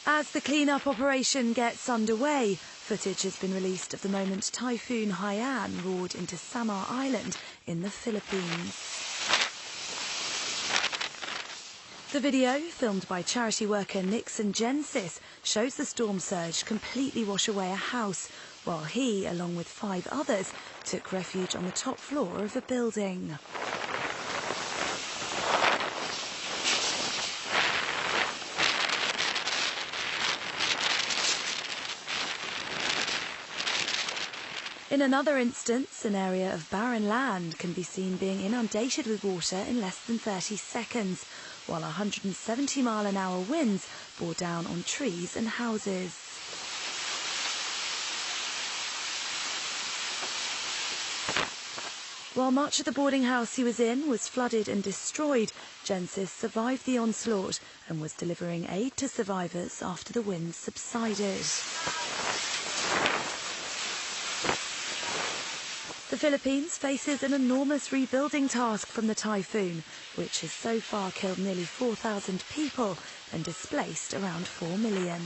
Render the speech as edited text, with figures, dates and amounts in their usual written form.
As the clean-up operation gets underway, footage has been released of the moment Typhoon Haiyan roared into Samar Island in the Philippines. The video, filmed by charity worker Nixon Gensis, shows the storm surge completely wash away a house, while he, along with 5 others, took refuge on the top floor of a building. In another instance, an area of barren land can be seen being inundated with water in less than 30 seconds, while 170-mile-an-hour winds bore down on trees and houses. While much of the boarding house he was in was flooded and destroyed, Gensis survived the onslaught and was delivering aid to survivors after the winds subsided. The Philippines faces an enormous rebuilding task from the typhoon, which has so far killed nearly 4,000 people and displaced around 4 million.